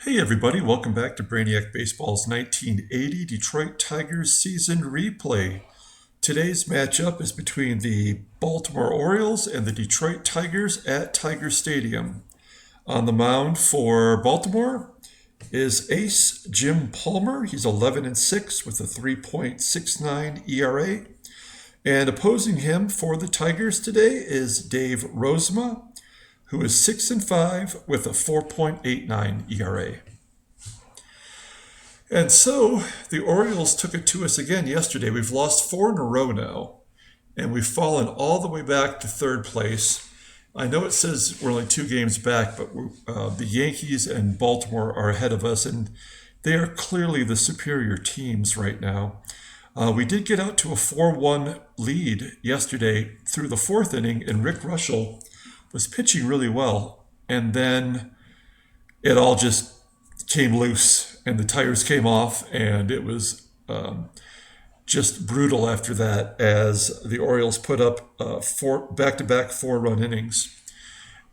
Hey everybody, welcome back to Brainiac Baseball's 1980 Detroit Tigers season replay. Today's matchup is between the Baltimore Orioles and the Detroit Tigers at Tiger Stadium. On the mound for Baltimore is ace Jim Palmer. He's 11-6 with a 3.69 ERA. And opposing him for the Tigers today is Dave Rozema, who is 6-5 with a 4.89 ERA. And so the Orioles took it to us again yesterday. We've lost four in a row now, and we've fallen all the way back to third place. I know it says we're only 2 games back, but the Yankees and Baltimore are ahead of us, and they are clearly the superior teams right now. We did get out to a 4-1 lead yesterday through the fourth inning, and Rick Russell was pitching really well, and then it all just came loose and the tires came off, and it was just brutal after that as the Orioles put up four back-to-back 4-run innings,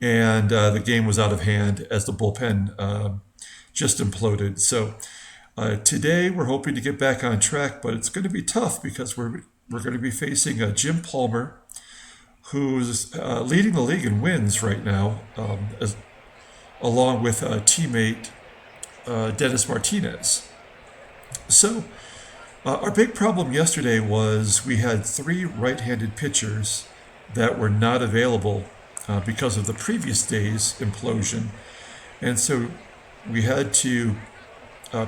and the game was out of hand as the bullpen just imploded. So today we're hoping to get back on track, but it's going to be tough because we're going to be facing Jim Palmer, who's leading the league in wins right now, along with teammate Dennis Martinez. So our big problem yesterday was we had 3 right-handed pitchers that were not available because of the previous day's implosion. And so we had to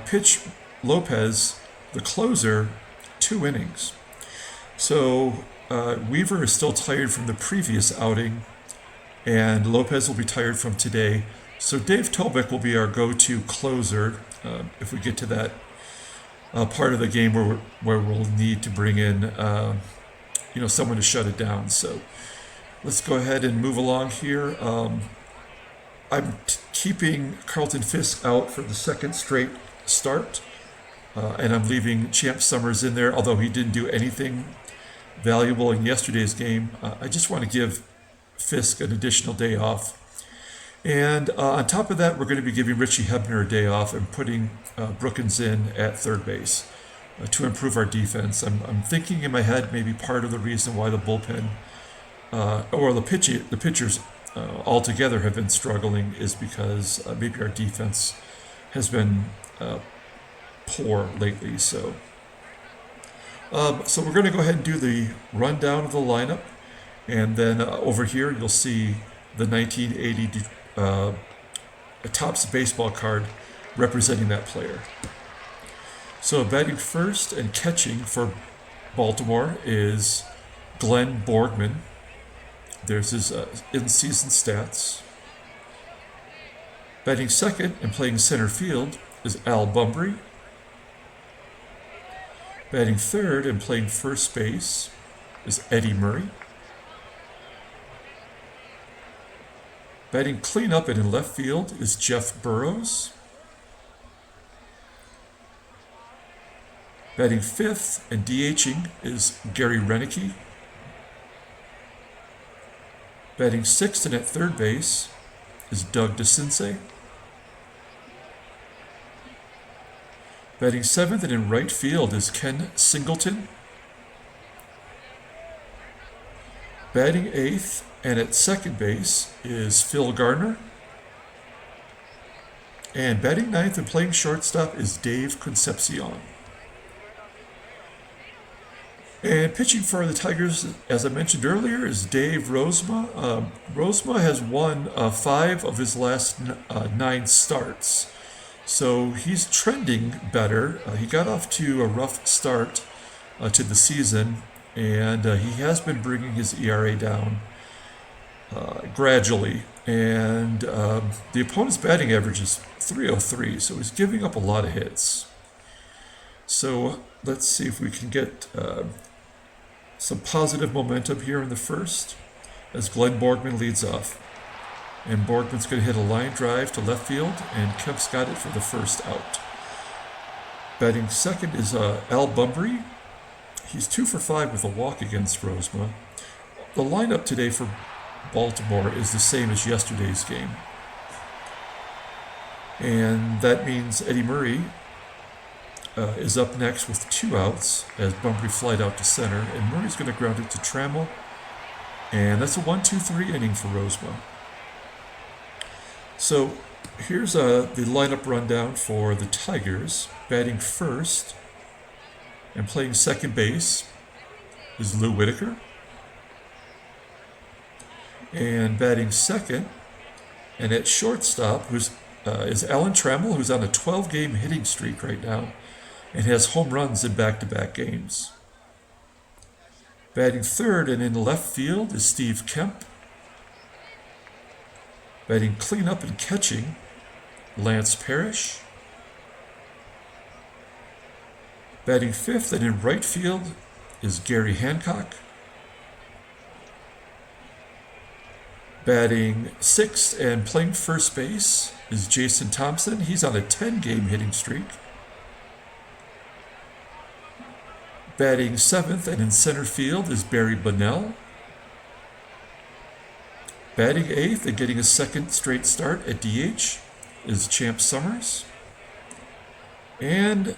pitch Lopez, the closer, 2 innings. So Weaver is still tired from the previous outing, and Lopez will be tired from today. So Dave Tobek will be our go-to closer if we get to that part of the game where we'll need to bring in someone to shut it down. So let's go ahead and move along here. I'm keeping Carlton Fisk out for the second straight start, and I'm leaving Champ Summers in there, although he didn't do anything valuable in yesterday's game. I just want to give Fisk an additional day off. And on top of that, we're going to be giving Richie Hebner a day off and putting Brookins in at third base to improve our defense. I'm thinking in my head maybe part of the reason why the bullpen or the pitchers altogether have been struggling is because maybe our defense has been poor lately. So we're going to go ahead and do the rundown of the lineup, and then over here you'll see the 1980 Topps baseball card representing that player. So batting first and catching for Baltimore is Glenn Borgman. There's his in-season stats. Batting second and playing center field is Al Bumbry. Batting third and playing first base is Eddie Murray. Batting cleanup and in left field is Jeff Burrows. Batting fifth and DHing is Gary Renicky. Batting sixth and at third base is Doug DeCinces. Batting seventh and in right field is Ken Singleton. Batting eighth and at second base is Phil Garner. And batting ninth and playing shortstop is Dave Concepcion. And pitching for the Tigers, as I mentioned earlier, is Dave Rozema. Rozema has won 5 of his last 9 starts. So he's trending better. He got off to a rough start to the season, and he has been bringing his ERA down gradually. And the opponent's batting average is .303, so he's giving up a lot of hits. So let's see if we can get some positive momentum here in the first as Glenn Borgman leads off. And Borgman's going to hit a line drive to left field, and Kemp's got it for the first out. Batting second is Al Bumbry. He's 2 for 5 with a walk against Rozema. The lineup today for Baltimore is the same as yesterday's game. And that means Eddie Murray is up next with 2 outs as Bunbury flied out to center, and Murray's going to ground it to Trammell, and that's a 1-2-3 inning for Rozema. So here's the lineup rundown for the Tigers. Batting first and playing second base is Lou Whitaker, and batting second and at shortstop is Alan Trammell, who's on a 12-game hitting streak right now and has home runs in back-to-back games. Batting third and in left field is Steve Kemp. Batting cleanup and catching, Lance Parrish. Batting fifth and in right field is Gary Hancock. Batting sixth and playing first base is Jason Thompson. He's on a 10-game hitting streak. Batting seventh and in center field is Barry Bonnell. Batting eighth and getting a second straight start at DH is Champ Summers. And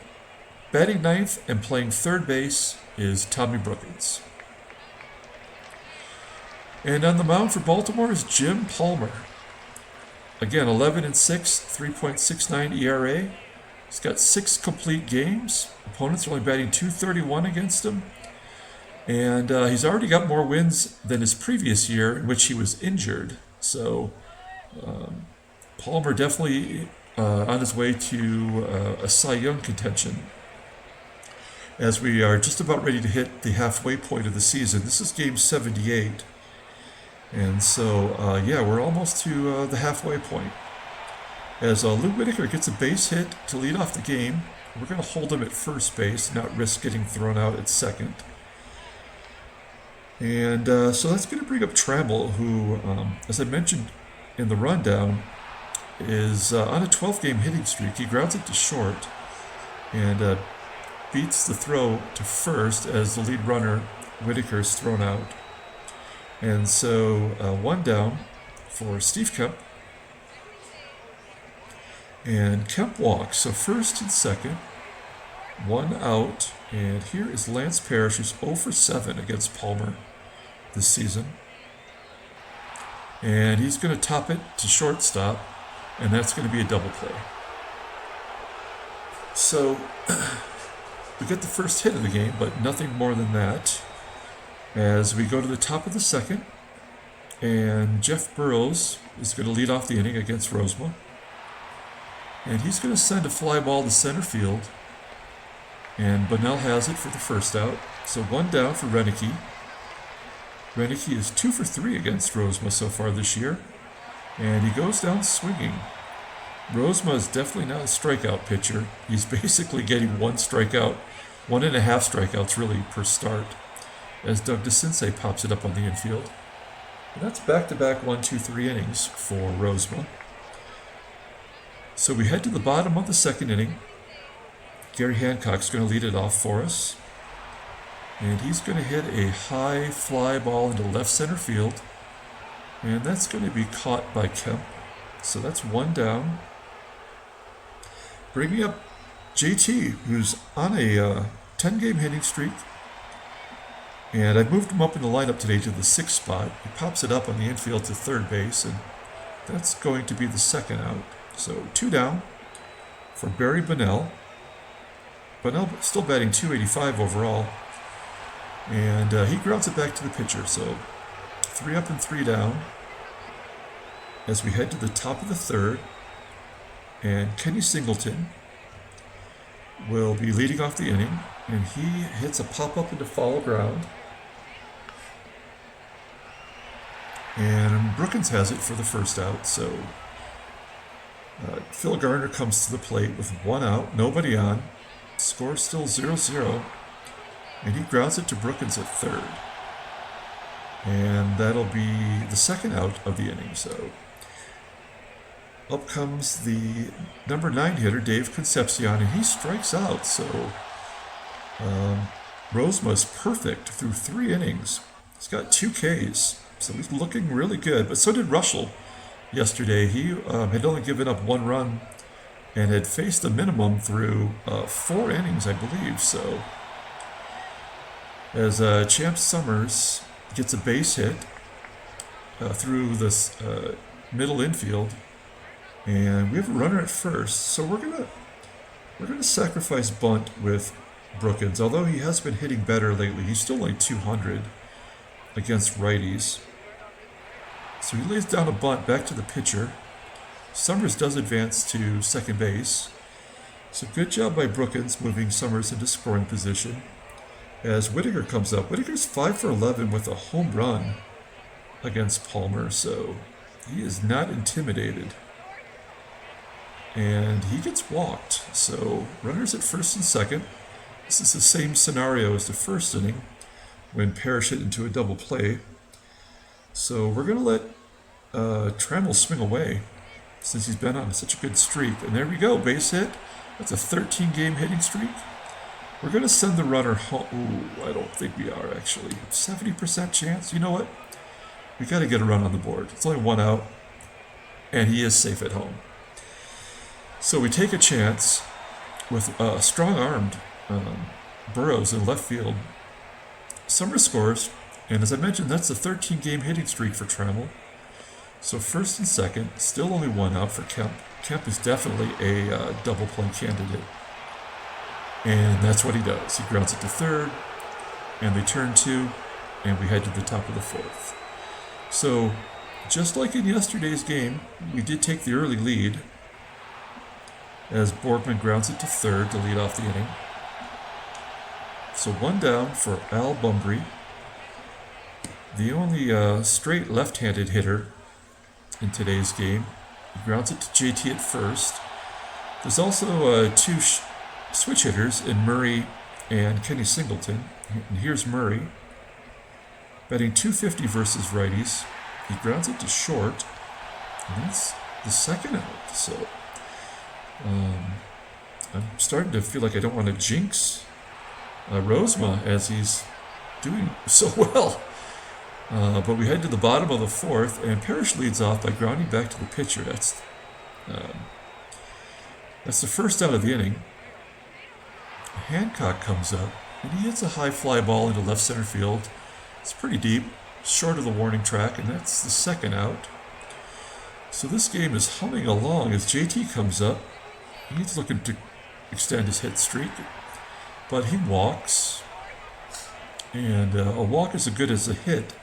batting ninth and playing third base is Tommy Brookins. And on the mound for Baltimore is Jim Palmer. Again, 11-6, 3.69 ERA. He's got 6 complete games. Opponents are only batting .231 against him. And he's already got more wins than his previous year in which he was injured. So Palmer definitely on his way to a Cy Young contention. As we are just about ready to hit the halfway point of the season. This is game 78. And so, we're almost to the halfway point. As Lou Whitaker gets a base hit to lead off the game, we're going to hold him at first base, not risk getting thrown out at second. And so that's going to bring up Trammell, who, as I mentioned in the rundown, is on a 12-game hitting streak. He grounds it to short and beats the throw to first as the lead runner, Whitaker, is thrown out. And so 1 down for Steve Kemp. And Kemp walks. So first and second, 1 out. And here is Lance Parrish, who's 0 for 7 against Palmer this season. And he's going to top it to shortstop, and that's going to be a double play. So we get the first hit of the game, but nothing more than that. As we go to the top of the second, and Jeff Burrows is going to lead off the inning against Rozema. And he's going to send a fly ball to center field. And Bonnell has it for the first out. So 1 down for Renicky. Renicky is 2 for 3 against Rozema so far this year. And he goes down swinging. Rozema is definitely not a strikeout pitcher. He's basically getting 1 strikeout, 1.5 strikeouts really per start, as Doug DeCinces pops it up on the infield. And that's back-to-back 1-2-3 innings for Rozema. So we head to the bottom of the second inning. Gary Hancock's going to lead it off for us. And he's going to hit a high fly ball into left center field. And that's going to be caught by Kemp. So that's 1 down. Bringing up JT, who's on a 10-game hitting streak. And I've moved him up in the lineup today to the 6th spot. He pops it up on the infield to third base, and that's going to be the second out. So 2 down for Barry Bonnell. Bonnell still batting .285 overall. And he grounds it back to the pitcher. So 3 up and 3 down as we head to the top of the third. And Kenny Singleton will be leading off the inning. And he hits a pop-up into foul ground. And Brookins has it for the first out. So Phil Garner comes to the plate with 1 out, nobody on. Score still 0-0. And he grounds it to Brookins at third. And that'll be the second out of the inning. So up comes the number 9 hitter, Dave Concepcion, and he strikes out. So Rozema's perfect through 3 innings. He's got 2 Ks, so he's looking really good. But so did Russell yesterday. He had only given up 1 run and had faced the minimum through 4 innings, I believe. So as Champ Summers gets a base hit through this middle infield, and we have a runner at first, so we're gonna sacrifice bunt with Brookins. Although he has been hitting better lately, he's still only 200 against righties. So he lays down a bunt back to the pitcher. Summers does advance to second base. So good job by Brookins moving Summers into scoring position. As Whitaker comes up, Whitaker's 5 for 11 with a home run against Palmer, so he is not intimidated. And he gets walked, so runners at first and second. This is the same scenario as the first inning when Parrish hit into a double play. So we're going to let Trammell swing away since he's been on such a good streak. And there we go, base hit. That's a 13-game hitting streak. We're going to send the runner home. Ooh, I don't think we are, actually. 70% chance. You know what? We got to get a run on the board. It's only 1 out, and he is safe at home. So we take a chance with strong-armed Burrows in left field. Summers scores, and as I mentioned, that's a 13-game hitting streak for Trammell. So first and second, still only 1 out for Kemp. Kemp is definitely a double play candidate. And that's what he does. He grounds it to third, and they turn 2, and we head to the top of the 4th. So, just like in yesterday's game, we did take the early lead as Borgman grounds it to third to lead off the inning. So 1 down for Al Bumbry, the only straight left-handed hitter in today's game. He grounds it to JT at first. There's also 2 switch hitters in Murray and Kenny Singleton. And here's Murray, batting .250 versus righties. He grounds it to short, and that's the second out. So I'm starting to feel like I don't want to jinx Rozema as he's doing so well. But we head to the bottom of the 4th, and Parrish leads off by grounding back to the pitcher. That's the first out of the inning. Hancock comes up, and he hits a high fly ball into left center field. It's pretty deep, short of the warning track, and that's the second out. So this game is humming along as JT comes up. He's looking to extend his hit streak, but he walks. And a walk is as good as a hit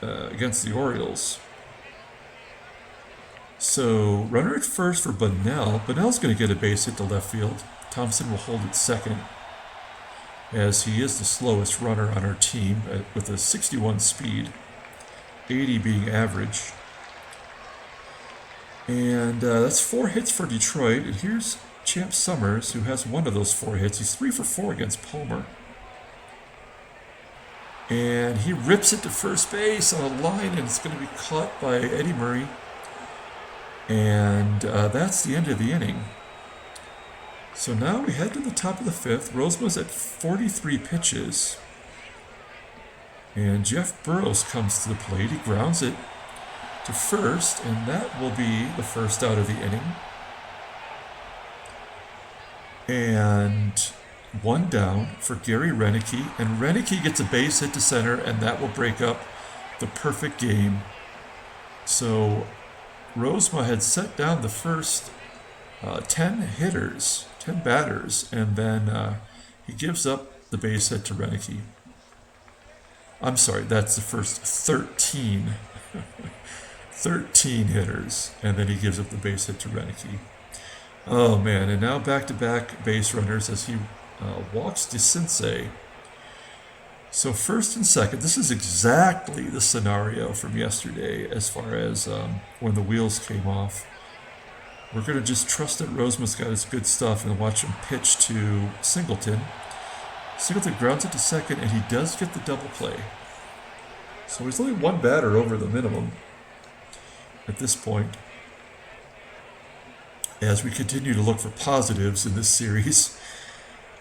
against the Orioles. So runner at first for Bunnell. Bunnell's going to get a base hit to left field. Thompson will hold at second, as he is the slowest runner on our team with a 61 speed, 80 being average. And that's 4 hits for Detroit. And here's Champ Summers, who has 1 of those 4 hits. He's 3 for 4 against Palmer. And he rips it to first base on a line, and it's going to be caught by Eddie Murray. And that's the end of the inning. So now we head to the top of the 5th. Rozema's at 43 pitches. And Jeff Burrows comes to the plate. He grounds it to first, and that will be the first out of the inning. And 1 down for Gary Renicky, and Renicky gets a base hit to center, and that will break up the perfect game. So Rozema had set down the first 10 hitters, 10 batters, and then he gives up the base hit to Renicky. I'm sorry, that's the first 13. 13 hitters, and then he gives up the base hit to Renicky. Oh man, and now back-to-back base runners as he walks DeCinces. So first and second, this is exactly the scenario from yesterday as far as when the wheels came off. We're going to just trust that Rozema's got his good stuff and watch him pitch to Singleton. Singleton grounds it to second, and he does get the double play. So he's only 1 batter over the minimum at this point. As we continue to look for positives in this series,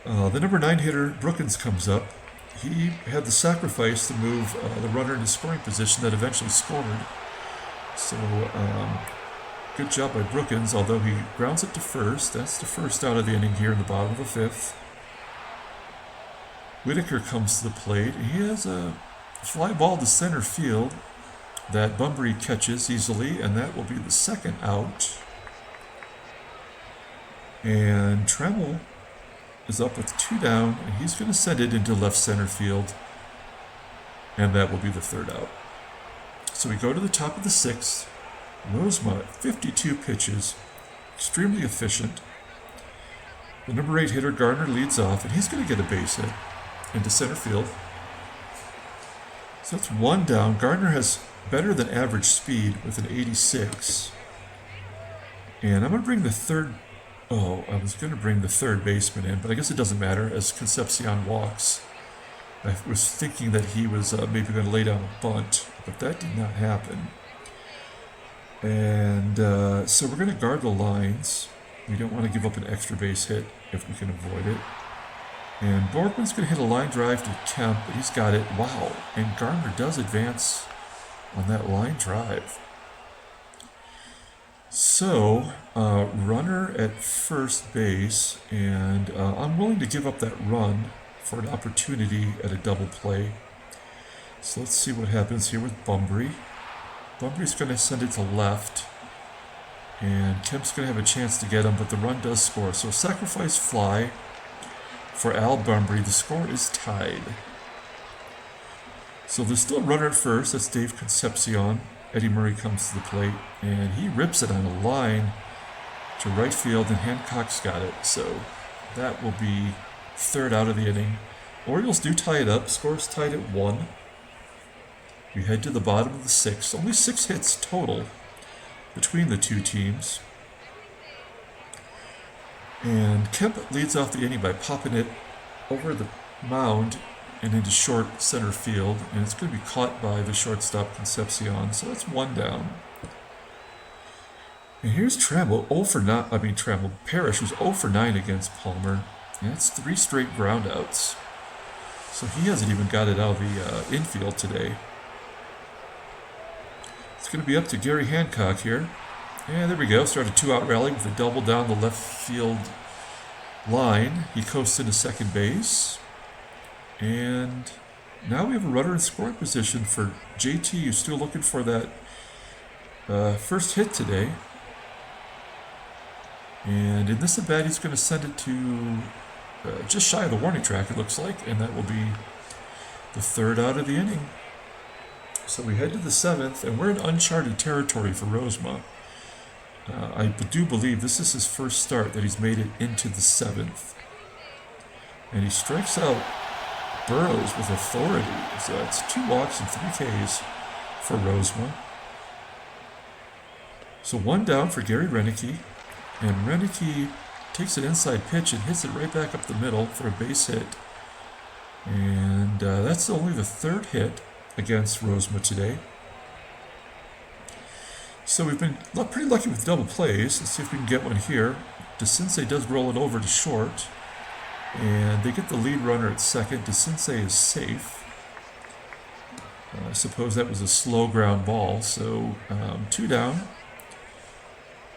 the number 9 hitter, Brookins, comes up. He had the sacrifice to move the runner into scoring position that eventually scored. So Good job by Brookins, although he grounds it to first. That's the first out of the inning here in the bottom of the fifth. Whitaker comes to the plate. He has a fly ball to center field that Bunbury catches easily, and that will be the second out. And Trammell is up with 2 down, and he's going to send it into left center field, and that will be the third out. So we go to the top of the sixth. Rozema, 52 pitches, extremely efficient. The number 8 hitter, Gardner, leads off, and he's going to get a base hit into center field. So that's 1 down. Gardner has better than average speed with an 86. And I'm going to bring the third... Oh, I was going to bring the third baseman in, but I guess it doesn't matter as Concepcion walks. I was thinking that he was maybe going to lay down a bunt, but that did not happen. And so we're going to guard the lines. We don't want to give up an extra base hit if we can avoid it. And Borgman's going to hit a line drive to Kemp, but he's got it. Wow. And Gardner does advance on that line drive. So, runner at first base, and I'm willing to give up that run for an opportunity at a double play. So let's see what happens here with Bunbury. Bunbury's going to send it to left, and Kemp's going to have a chance to get him, but the run does score. So sacrifice fly for Al Bunbury. The score is tied. So there's still a runner at first. That's Dave Concepcion. Eddie Murray comes to the plate, and he rips it on a line to right field, and Hancock's got it. So that will be third out of the inning. Orioles do tie it up. Score's tied at 1. We head to the bottom of the sixth. Only 6 hits total between the two teams. And Kemp leads off the inning by popping it over the mound and into short center field, and it's going to be caught by the shortstop Concepcion. So that's 1 down. And here's Trammell, Parrish was 0 for 9 against Palmer, and that's 3 straight groundouts. So he hasn't even got it out of the infield today. It's going to be up to Gary Hancock here. And there we go. Start a 2-out rally with a double down the left field line. He coasts into second base. And now we have a runner in scoring position for JT, who's still looking for that first hit today. And in this at-bat, he's going to send it to just shy of the warning track, it looks like. And that will be the third out of the inning. So we head to the 7th, and we're in uncharted territory for Rozema. I do believe this is his first start that he's made it into the 7th. And he strikes out Burrows with authority. So it's 2 walks and 3 Ks for Rozema. So 1 down for Gary Renicky. And Renicky takes an inside pitch and hits it right back up the middle for a base hit. And that's only the 3rd hit against Rozema today. So we've been pretty lucky with double plays. Let's see if we can get one here. DeCinces does roll it over to short, and they get the lead runner at second. DeCinces is safe. I suppose that was a slow ground ball, so 2 down.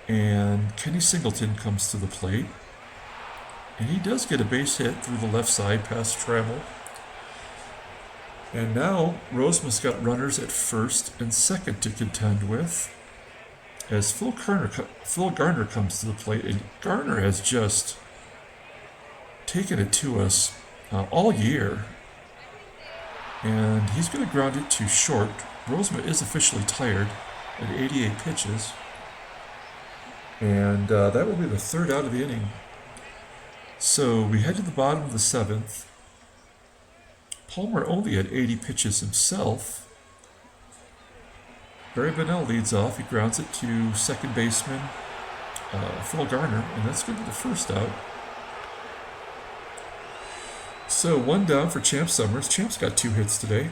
And Kenny Singleton comes to the plate, and he does get a base hit through the left side past Trammell. And now Rozema's got runners at first and second to contend with, as Phil Garner comes to the plate. And Garner has just taken it to us all year, and he's going to ground it to short. Rozema is officially tired at 88 pitches, and that will be the 3rd out of the inning. So we head to the bottom of the 7th. Palmer only had 80 pitches himself. Barry Bonnell leads off. He grounds it to second baseman Phil Garner, and that's going to be the first out. So 1 down for Champ Summers. Champ's got 2 hits today.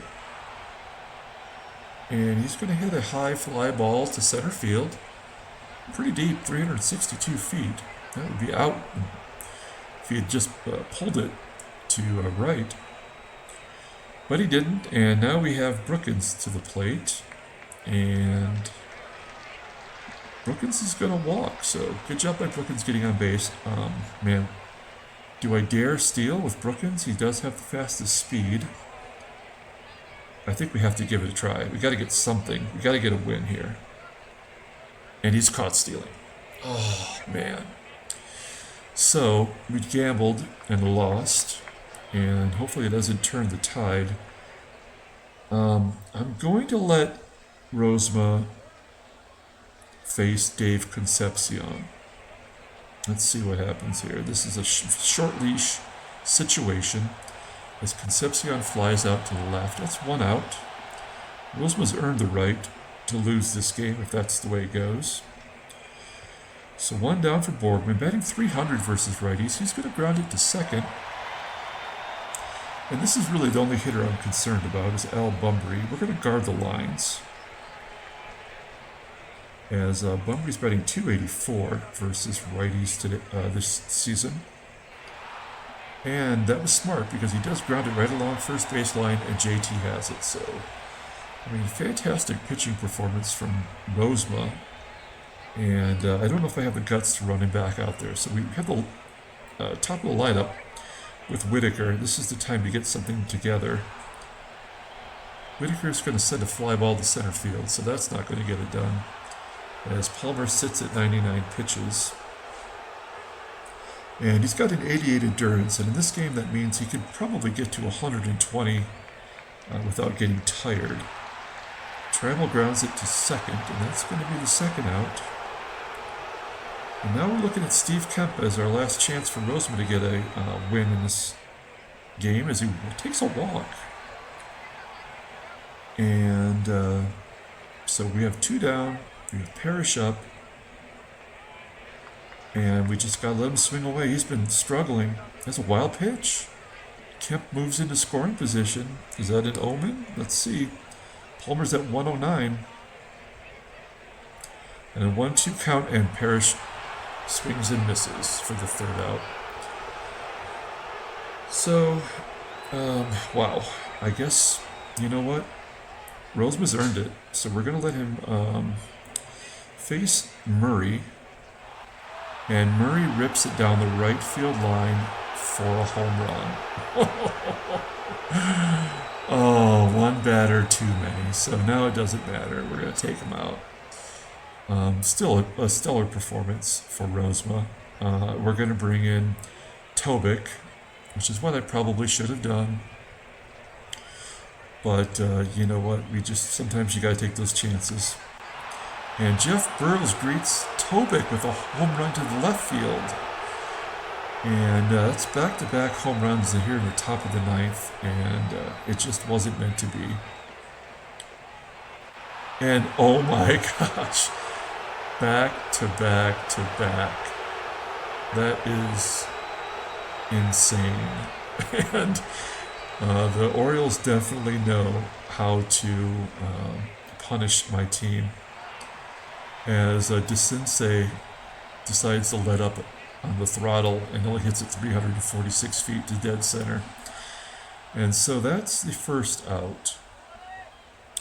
And he's going to hit a high fly ball to center field. Pretty deep, 362 feet. That would be out if he had just pulled it to right. But he didn't, and now we have Brookins to the plate. And Brookins is going to walk, so good job by Brookins getting on base. Man, do I dare steal with Brookins? He does have the fastest speed. I think we have to give it a try. We got to get something. We got to get a win here. And he's caught stealing. Oh, man. So, we gambled and lost, and hopefully it doesn't turn the tide. I'm going to let Rozema face Dave Concepcion. Let's see what happens here. This is a short leash situation as Concepcion flies out to the left. That's one out. Rozema's earned the right to lose this game if that's the way it goes. So one down for Borgman, batting 300 versus righties. He's going to ground it to second. And this is really the only hitter I'm concerned about is Al Bunbury. We're going to guard the lines. As Bunbury's batting 284 versus righties today, this season. And that was smart because he does ground it right along first baseline and JT has it. So, I mean, fantastic pitching performance from Rozema. And I don't know if I have the guts to run him back out there. So we have the top of the lineup with Whitaker. This is the time to get something together. Whitaker's going to send a fly ball to center field, so that's not going to get it done. As Palmer sits at 99 pitches. And he's got an 88 endurance, and in this game that means he could probably get to 120 without getting tired. Trammell grounds it to second, and that's going to be the second out. And now we're looking at Steve Kemp as our last chance for Rozema to get a win in this game as he takes a walk. And so we have two down, we have Parrish up, and we just got to let him swing away. He's been struggling. That's a wild pitch. Kemp moves into scoring position. Is that an omen? Let's see. Palmer's at 109. And a 1-2 count, and Parrish swings and misses for the third out. So, wow. I guess, you know what? Rozema's earned it. So we're going to let him face Murray. And Murray rips it down the right field line for a home run. Oh, one batter too many. So now it doesn't matter. We're going to take him out. Still a stellar performance for Rozema. We're going to bring in Tobik, which is what I probably should have done. But you know what? Sometimes you got to take those chances. And Jeff Burles greets Tobik with a home run to the left field. And that's back-to-back home runs here in the top of the ninth, and it just wasn't meant to be. And oh my gosh, back-to-back-to-back. That is insane. And the Orioles definitely know how to punish my team. As DeCinces decides to let up on the throttle and only hits it 346 feet to dead center. And so that's the first out.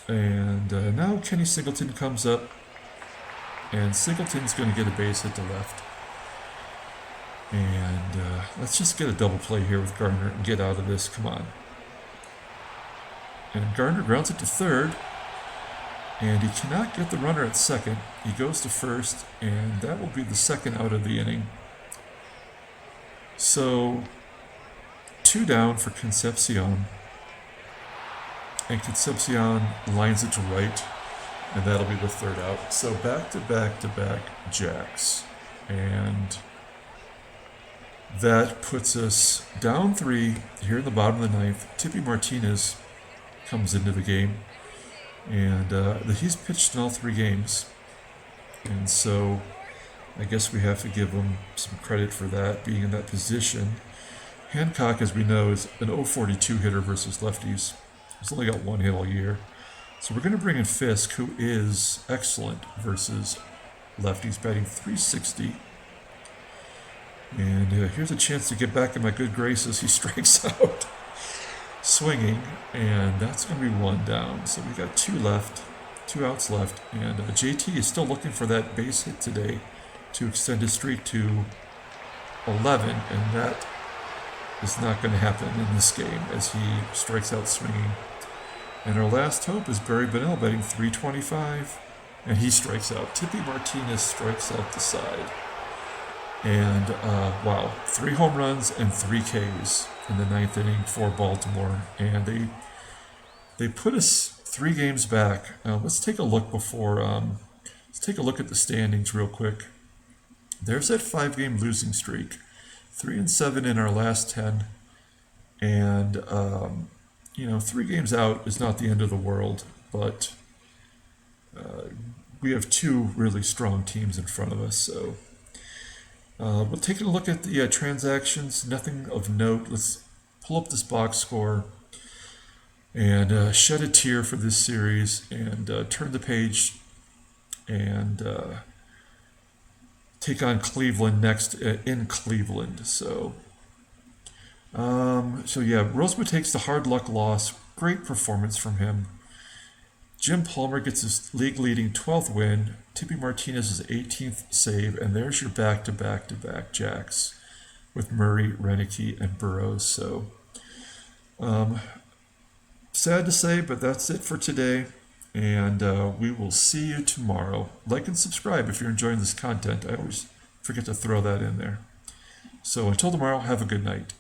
And now Kenny Singleton comes up, and Singleton's going to get a base hit to left. And let's just get a double play here with Gardner and get out of this. Come on. And Gardner grounds it to third. And he cannot get the runner at second. He goes to first, and that will be the second out of the inning. So, two down for Concepcion. And Concepcion lines it to right, and that'll be the third out. So back-to-back-to-back jacks. And that puts us down 3 here in the bottom of the ninth. Tippy Martinez comes into the game. And he's pitched in all 3 games. And so I guess we have to give him some credit for that, being in that position. Hancock, as we know, is an 042 hitter versus lefties. He's only got 1 hit all year. So we're going to bring in Fisk, who is excellent versus lefties, batting 360. And here's a chance to get back in my good graces. He strikes out. Swinging, and that's going to be 1 down. So we got 2 left. 2 outs left, and JT is still looking for that base hit today to extend his streak to 11, and that is not going to happen in this game as he strikes out swinging. And our last hope is Barry Bonnell batting .325, and he strikes out. Tippy Martinez strikes out the side. And wow, 3 home runs and 3 Ks in the 9th inning for Baltimore, and they put us 3 games back. Let's take a look let's take a look at the standings real quick. There's that 5-game losing streak, 3-7 in our last 10, and 3 games out is not the end of the world, but we have 2 really strong teams in front of us. So we'll take a look at the transactions. Nothing of note. Let's pull up this box score and shed a tear for this series and turn the page and take on Cleveland next in Cleveland. So yeah, Rozema takes the hard luck loss. Great performance from him. Jim Palmer gets his league-leading 12th win. Tippy Martinez's 18th save, and there's your back-to-back-to-back jacks with Murray, Renicky, and Burrows. So sad to say, but that's it for today. And we will see you tomorrow. Like and subscribe if you're enjoying this content. I always forget to throw that in there. So until tomorrow, have a good night.